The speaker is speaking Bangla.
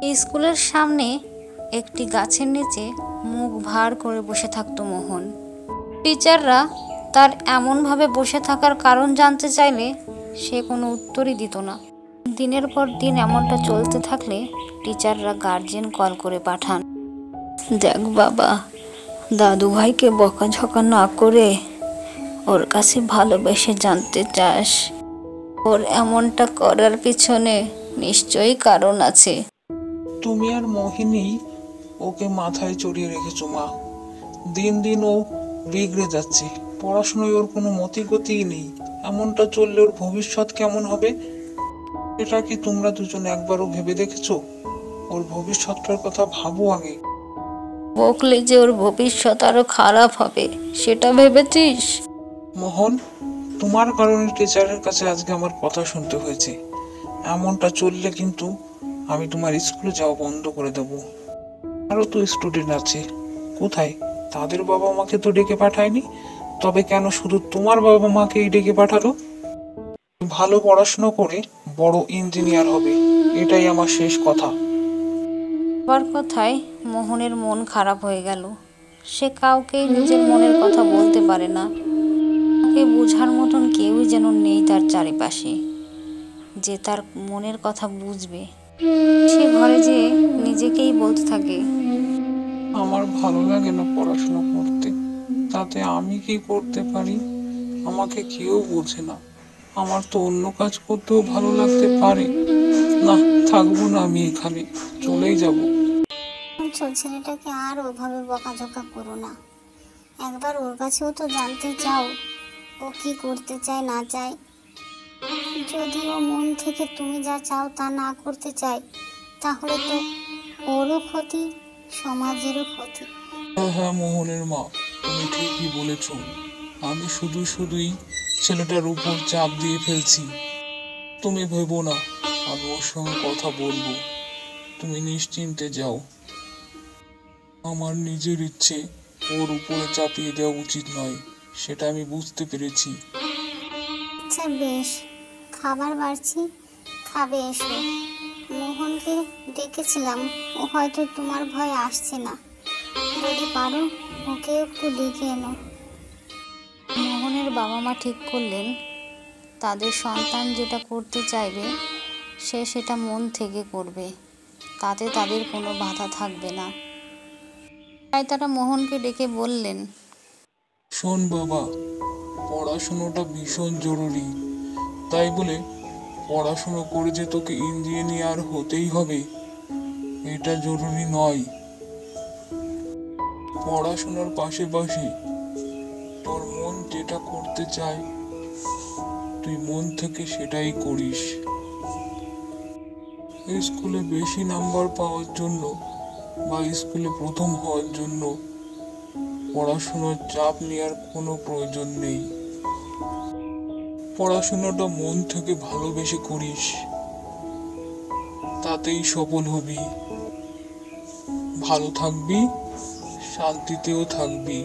স্কুলের সামনে একটি গাছের নিচে মুখ ভার করে বসে থাকতো মোহন। টিচাররা তার এমনভাবে বসে থাকার কারণ জানতে চাইলে সে কোনো উত্তরই দিত না। দিনের পর দিন এমনটা চলতে থাকলে টিচাররা গার্জেন কল করে পাঠান। দেখ বাবা, দাদু ভাইকে বকাঝকা না করে ওর কাছে ভালোবেসে জানতে চাস। ওর এমনটা করার পিছনে নিশ্চয়ই কারণ আছে। তুমি আর মোহিনী ওকে মাথায় চড়িয়ে রেখেছো মা। দিন দিন ও বিগড়ে যাচ্ছে, পড়াশোনায় ওর কোনো মতি গতিই নেই। এমনটা চললে ওর ভবিষ্যৎ কেমন হবে এটা কি তোমরা দুজন একবারও ভেবে দেখেছো? ওর ভবিষ্যৎটার কথা ভাবো আগে। বকলে যে ওর ভবিষ্যৎ আরো খারাপ হবে সেটা ভেবেছিস? মোহন, তোমার কারণে টিচারের কাছে আজকে আমার কথা শুনতে হয়েছে। এমনটা চললে কিন্তু আমি তোমার স্কুলে যাওয়া বন্ধ করে দেবো। আরও তো স্টুডেন্ট আছে, কোথায়? তাদের বাবা মাকে তো ডেকে পাঠায়নি, তবে কেন শুধু তোমার বাবা মাকেই ডেকে পাঠালো? ভালো পড়াশোনা করে বড় ইঞ্জিনিয়ার হবে, এটাই আমার শেষ কথা। বাবার কথায় মোহনের মন খারাপ হয়ে গেল। সে কাউকেই নিজের মনের কথা বলতে পারে না। ওকে বোঝার মতন কেউই যেন নেই তার চারিপাশে, যে তার মনের কথা বুঝবে। সে ঘরে যেয়ে নিজেকেই বলতে থাকে, আমার ভালো লাগে না পড়াশোনা করতে, তাতে আমি কি করতে পারি? আমাকে কেউ বোঝে না। আমার তো অন্য কাজ করতেও ভালো লাগতে পারে। না, থাকবো না আমি এখানে, চলেই যাব। ছেলেটাকে আর ওভাবে বকাঝকা করো না। একবার ওর কাছেও তো জানতে চাও ও কি করতে চায় না চায়। যদি ও মন থেকে তুমি যা চাও তা না করতে চায়, তাহলে তো ওরও ক্ষতি, সমাজেরও ক্ষতি। হ্যাঁ হ্যাঁ মোহনের মা, তুমি ঠিকই বলেছ। আমি শুধুই ছেলেটার উপর চাপ দিয়ে ফেলছি। তুমি ভেবো না, আমি ওর সঙ্গে কথা বলবো। তুমি নিশ্চিন্তে যাও। আমার নিজের ইচ্ছে ওর উপরে চাপিয়ে দেওয়া উচিত নয়, সেটা আমি বুঝতে পেরেছি। আচ্ছা বেশ, খাবার বাড়ছি, খাবে এসো। মোহনকে ডেকেছিলাম, ও হয়তো তোমার ভয় আসছে না। যদি পারো ওকে একটু ডেকে এনো। মোহনের বাবা মা ঠিক করলেন তাদের সন্তান যেটা করতে চাইবে সে সেটা মন থেকে করবে, তাতে তাদের কোনো বাধা থাকবে না। তাই তারা মোহনকে ডেকে বললেন, শোন বাবা, পড়াশুনোটা ভীষণ জরুরি। তাই বলে পড়াশুনো করে যে তোকে ইঞ্জিনিয়ার হতেই হবে এটা জরুরি নয়। পড়াশোনার পাশাপাশি তোর মন যেটা করতে চায় তুই মন থেকে সেটাই করিস। স্কুলে বেশি নাম্বার পাওয়ার জন্য বা স্কুলে প্রথম হওয়ার জন্য পড়াশোনার চাপ নেওয়ার কোনো প্রয়োজন নেই। পড়াশোনাটা মন থেকে ভালোবেসে করিস, তাতেই সফল হবি, ভালো থাকবি, শান্তিতেও থাকবি।